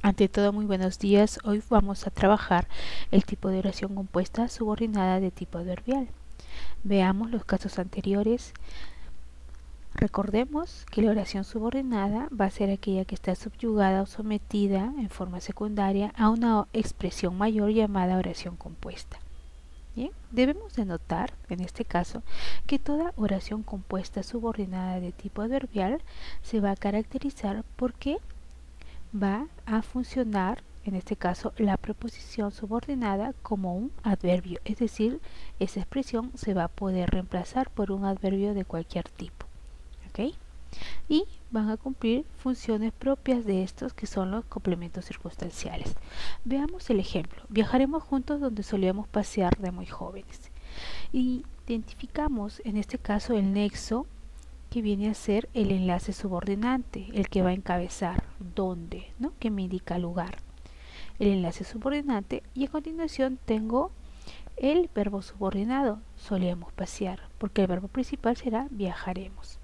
Ante todo, muy buenos días. Hoy vamos a trabajar el tipo de oración compuesta subordinada de tipo adverbial. Veamos los casos anteriores. Recordemos que la oración subordinada va a ser aquella que está subyugada o sometida en forma secundaria a una expresión mayor llamada oración compuesta. Bien, debemos de notar, en este caso, que toda oración compuesta subordinada de tipo adverbial se va a caracterizar porque va a funcionar, en este caso, la preposición subordinada como un adverbio, es decir, esa expresión se va a poder reemplazar por un adverbio de cualquier tipo, ¿ok? Y van a cumplir funciones propias de estos que son los complementos circunstanciales. Veamos el ejemplo. Viajaremos juntos donde solíamos pasear de muy jóvenes. Identificamos en este caso el nexo que viene a ser el enlace subordinante, el que va a encabezar dónde, ¿no? Que me indica lugar. El enlace subordinante y a continuación tengo el verbo subordinado, solíamos pasear, porque el verbo principal será viajaremos.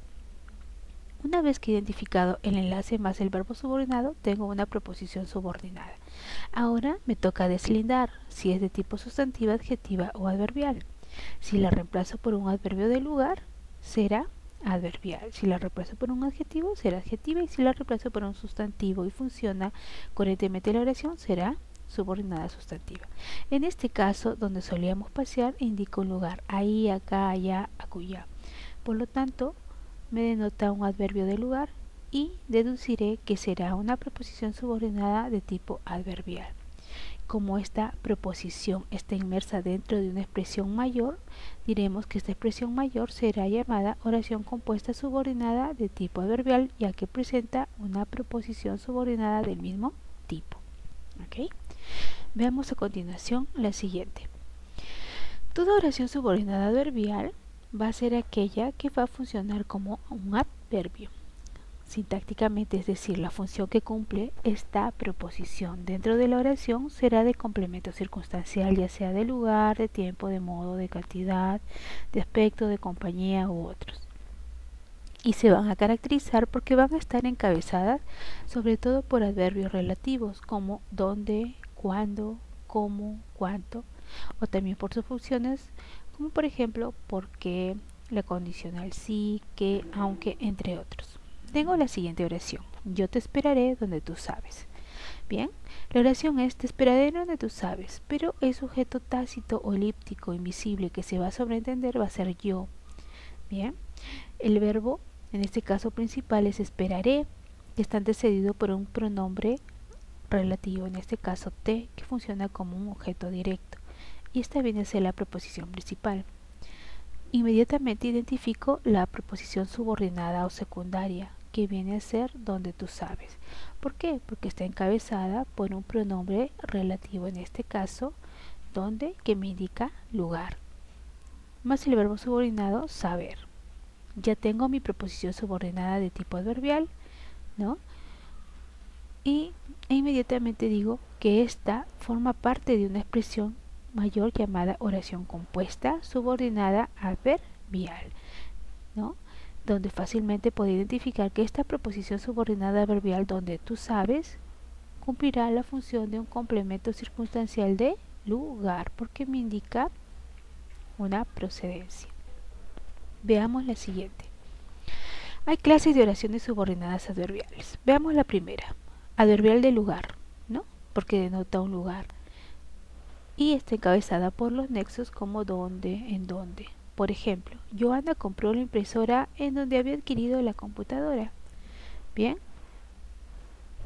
Una vez que he identificado el enlace más el verbo subordinado, tengo una preposición subordinada. Ahora me toca deslindar si es de tipo sustantiva, adjetiva o adverbial. Si la reemplazo por un adverbio de lugar, será adverbial. Si la reemplazo por un adjetivo, será adjetiva, y si la reemplazo por un sustantivo y funciona coherentemente la oración, será subordinada sustantiva. En este caso, donde solíamos pasear, indica un lugar, ahí, acá, allá, acullá. Por lo tanto, me denota un adverbio de lugar y deduciré que será una preposición subordinada de tipo adverbial. Como esta preposición está inmersa dentro de una expresión mayor, diremos que esta expresión mayor será llamada oración compuesta subordinada de tipo adverbial, ya que presenta una preposición subordinada del mismo tipo. ¿Okay? Veamos a continuación la siguiente. Toda oración subordinada adverbial va a ser aquella que va a funcionar como un adverbio. Sintácticamente, es decir, la función que cumple esta preposición dentro de la oración será de complemento circunstancial, ya sea de lugar, de tiempo, de modo, de cantidad, de aspecto, de compañía u otros. Y se van a caracterizar porque van a estar encabezadas sobre todo por adverbios relativos como dónde, cuándo, cómo, cuánto, o también por sus funciones como por ejemplo porque, la condicional sí, que, aunque, entre otros. Tengo la siguiente oración. Yo te esperaré donde tú sabes. Bien, la oración es te esperaré donde tú sabes, pero el sujeto tácito o elíptico invisible que se va a sobreentender va a ser yo. Bien, el verbo, en este caso principal, es esperaré, que está antecedido por un pronombre relativo, en este caso te, que funciona como un objeto directo. Y esta viene a ser la preposición principal. Inmediatamente identifico la preposición subordinada o secundaria, que viene a ser donde tú sabes. ¿Por qué? Porque está encabezada por un pronombre relativo, en este caso, donde, que me indica lugar, más el verbo subordinado saber. Ya tengo mi preposición subordinada de tipo adverbial, ¿no? E inmediatamente digo que esta forma parte de una expresión mayor llamada oración compuesta subordinada adverbial, ¿no? Donde fácilmente puedo identificar que esta preposición subordinada adverbial donde tú sabes cumplirá la función de un complemento circunstancial de lugar porque me indica una procedencia. Veamos la siguiente. Hay clases de oraciones subordinadas adverbiales. Veamos la primera. Adverbial de lugar, ¿no? Porque denota un lugar. Y está encabezada por los nexos como dónde, en dónde. Por ejemplo, Joana compró la impresora en donde había adquirido la computadora. Bien,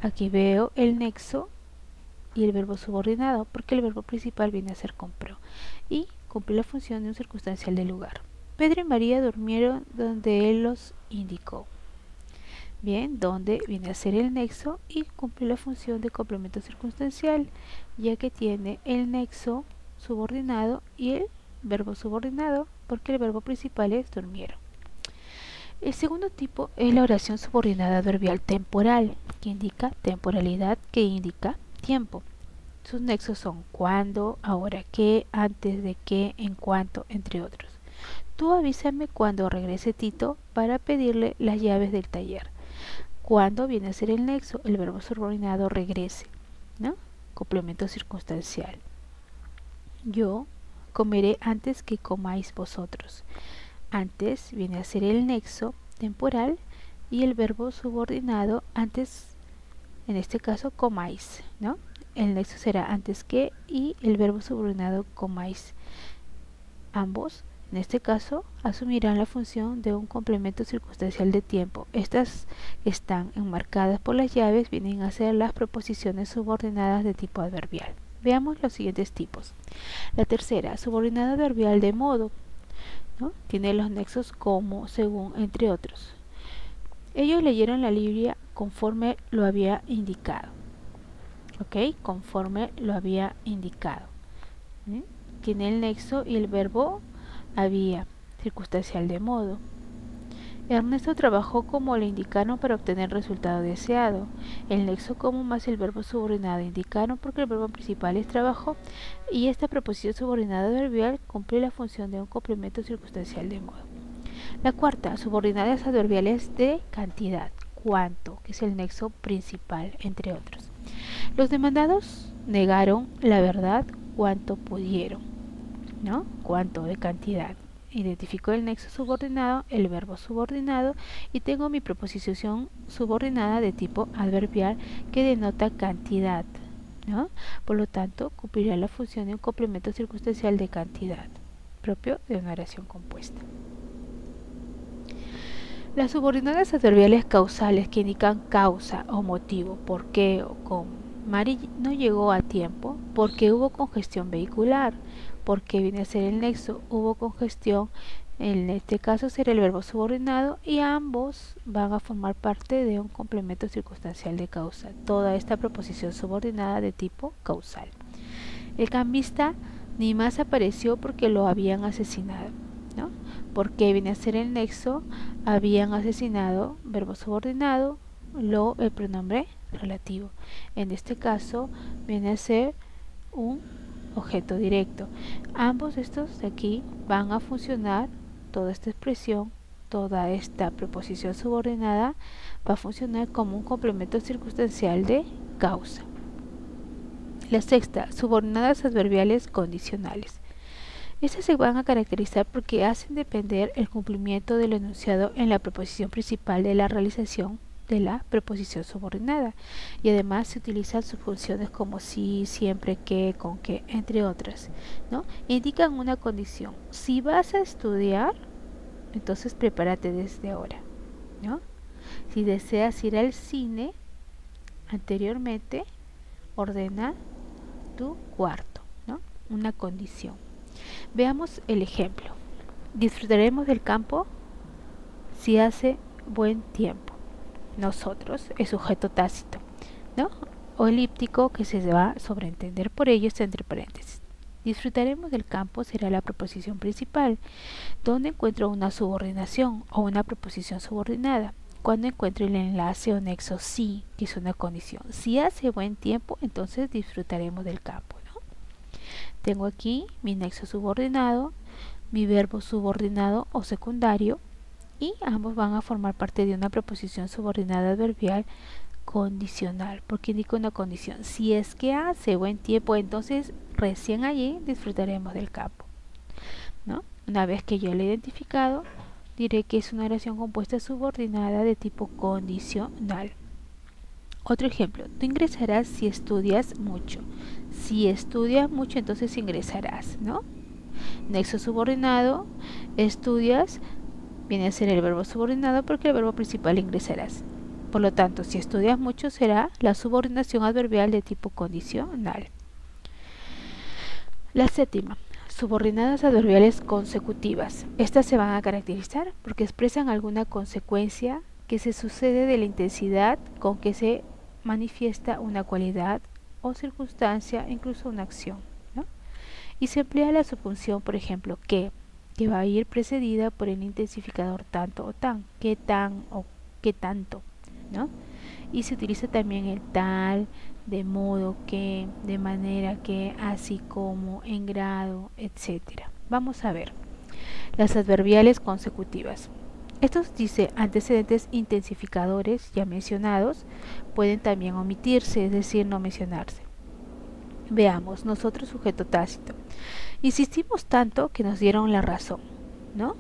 aquí veo el nexo y el verbo subordinado, porque el verbo principal viene a ser compró y cumple la función de un circunstancial de lugar. Pedro y María durmieron donde él los indicó. Bien, donde viene a ser el nexo y cumple la función de complemento circunstancial, ya que tiene el nexo subordinado y el verbo subordinado, porque el verbo principal es durmieron. El segundo tipo es la oración subordinada adverbial temporal, que indica temporalidad, que indica tiempo. Sus nexos son cuándo, ahora qué, antes de qué, en cuanto, entre otros. Tú avísame cuando regrese Tito para pedirle las llaves del taller. Cuando viene a ser el nexo, el verbo subordinado regrese. ¿no? Complemento circunstancial. Yo comeré antes que comáis vosotros. Antes viene a ser el nexo temporal y el verbo subordinado antes, en este caso comáis, ¿no? El nexo será antes que y el verbo subordinado comáis. Ambos, en este caso, asumirán la función de un complemento circunstancial de tiempo. Estas que están enmarcadas por las llaves vienen a ser las preposiciones subordinadas de tipo adverbial. Veamos los siguientes tipos. La tercera, subordinada adverbial de modo, ¿no? Tiene los nexos como, según, entre otros. Ellos leyeron la Biblia conforme lo había indicado. ¿Ok? Conforme lo había indicado. ¿Sí? Tiene el nexo y el verbo había, circunstancial de modo. Ernesto trabajó como le indicaron para obtener el resultado deseado. El nexo como más el verbo subordinado indicaron porque el verbo principal es trabajó y esta preposición subordinada adverbial cumple la función de un complemento circunstancial de modo. La cuarta, subordinadas adverbiales de cantidad, cuánto, que es el nexo principal, entre otros. Los demandados negaron la verdad cuanto pudieron, ¿no? Cuánto de cantidad. Identifico el nexo subordinado, el verbo subordinado y tengo mi preposición subordinada de tipo adverbial que denota cantidad, ¿no? Por lo tanto, cumplirá la función de un complemento circunstancial de cantidad, propio de una oración compuesta. Las subordinadas adverbiales causales que indican causa o motivo, por qué o cómo. Mari no llegó a tiempo porque hubo congestión vehicular. Porque viene a ser el nexo, hubo congestión, en este caso será el verbo subordinado y ambos van a formar parte de un complemento circunstancial de causa. Toda esta preposición subordinada de tipo causal. El cambista ni más apareció porque lo habían asesinado, ¿no? Porque viene a ser el nexo, habían asesinado, verbo subordinado, el pronombre relativo. En este caso viene a ser un objeto directo. Ambos estos de aquí van a funcionar, toda esta expresión, toda esta preposición subordinada va a funcionar como un complemento circunstancial de causa. La sexta, subordinadas adverbiales condicionales. Estas se van a caracterizar porque hacen depender el cumplimiento del enunciado en la preposición principal de la realización de la preposición subordinada y además se utilizan sus funciones como si, siempre, que, con que, entre otras, ¿no? Indican una condición. Si vas a estudiar, entonces prepárate desde ahora, ¿no? Si deseas ir al cine, anteriormente ordena tu cuarto, ¿no? Una condición. Veamos el ejemplo. Disfrutaremos del campo si hace buen tiempo. Nosotros es sujeto tácito, ¿no? O elíptico que se va a sobreentender por ello está entre paréntesis. Disfrutaremos del campo será la preposición principal, donde encuentro una subordinación o una preposición subordinada. Cuando encuentro el enlace o nexo sí, que es una condición. Si hace buen tiempo, entonces disfrutaremos del campo, ¿no? Tengo aquí mi nexo subordinado, mi verbo subordinado o secundario, y ambos van a formar parte de una preposición subordinada adverbial condicional, porque indica una condición. Si es que hace buen tiempo, entonces recién allí disfrutaremos del campo, ¿no? Una vez que yo lo he identificado, diré que es una oración compuesta subordinada de tipo condicional. Otro ejemplo, tú ingresarás si estudias mucho. Si estudias mucho, entonces ingresarás, ¿no? Nexo subordinado, estudias, viene a ser el verbo subordinado porque el verbo principal ingresarás. Por lo tanto, si estudias mucho será la subordinación adverbial de tipo condicional. La séptima, subordinadas adverbiales consecutivas. Estas se van a caracterizar porque expresan alguna consecuencia que se sucede de la intensidad con que se manifiesta una cualidad o circunstancia, incluso una acción, ¿no? Y se emplea la subjunción, por ejemplo, que va a ir precedida por el intensificador tanto o tan, que tan o que tanto, ¿no? Y se utiliza también el tal, de modo que, de manera que, así como, en grado, etc. Vamos a ver las adverbiales consecutivas. Estos antecedentes intensificadores ya mencionados pueden también omitirse, es decir, no mencionarse. Veamos, nosotros sujeto tácito. Insistimos tanto que nos dieron la razón, ¿no?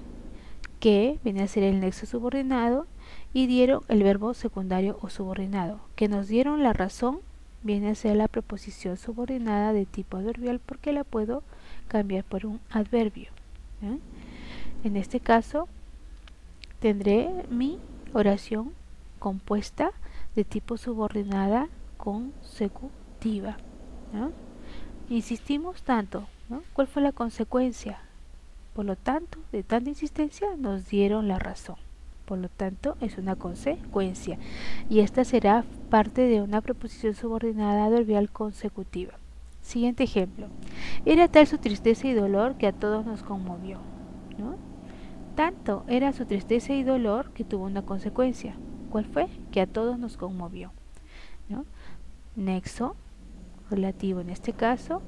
Que viene a ser el nexo subordinado y dieron el verbo secundario o subordinado. Que nos dieron la razón viene a ser la preposición subordinada de tipo adverbial porque la puedo cambiar por un adverbio. En este caso tendré mi oración compuesta de tipo subordinada consecutiva, ¿no? Insistimos tanto, ¿no? ¿Cuál fue la consecuencia? Por lo tanto, de tanta insistencia nos dieron la razón. Por lo tanto, es una consecuencia. Y esta será parte de una preposición subordinada adverbial consecutiva. Siguiente ejemplo. Era tal su tristeza y dolor que a todos nos conmovió, ¿no? Tanto era su tristeza y dolor que tuvo una consecuencia. ¿Cuál fue? Que a todos nos conmovió, ¿no? Nexo, relativo en este caso,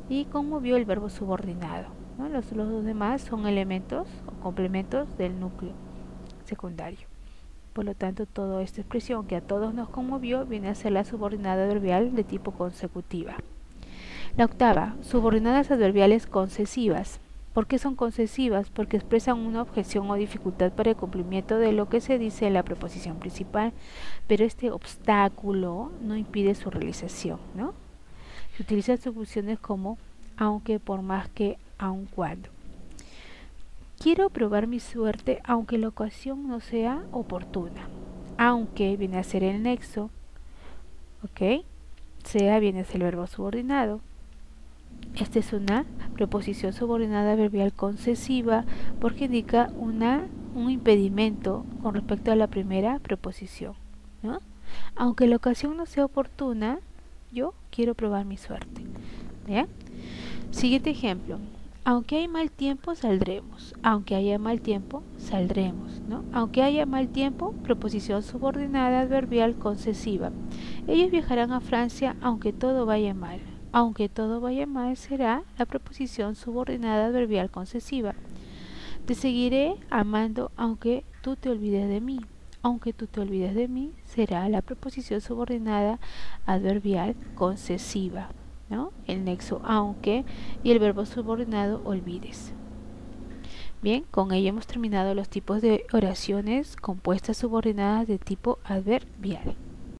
y conmovió el verbo subordinado, ¿no? Los demás son elementos o complementos del núcleo secundario. Por lo tanto, toda esta expresión que a todos nos conmovió viene a ser la subordinada adverbial de tipo consecutiva. La octava, subordinadas adverbiales concesivas. ¿Por qué son concesivas? Porque expresan una objeción o dificultad para el cumplimiento de lo que se dice en la preposición principal, pero este obstáculo no impide su realización, ¿no? Se utilizan subfunciones como aunque, por más que, aun cuando. Quiero probar mi suerte aunque la ocasión no sea oportuna. Aunque viene a ser el nexo, ¿ok? Sea viene a ser el verbo subordinado. Esta es una preposición subordinada adverbial concesiva porque indica un impedimento con respecto a la primera preposición, ¿no? Aunque la ocasión no sea oportuna, yo quiero probar mi suerte. ¿Bien? Siguiente ejemplo. Aunque hay mal tiempo, saldremos. Aunque haya mal tiempo, saldremos, ¿no? Aunque haya mal tiempo, preposición subordinada adverbial concesiva. Ellos viajarán a Francia aunque todo vaya mal. Aunque todo vaya mal será la preposición subordinada adverbial concesiva. Te seguiré amando aunque tú te olvides de mí. Aunque tú te olvides de mí será la preposición subordinada adverbial concesiva, ¿no? El nexo aunque y el verbo subordinado olvides. Bien, con ello hemos terminado los tipos de oraciones compuestas subordinadas de tipo adverbial.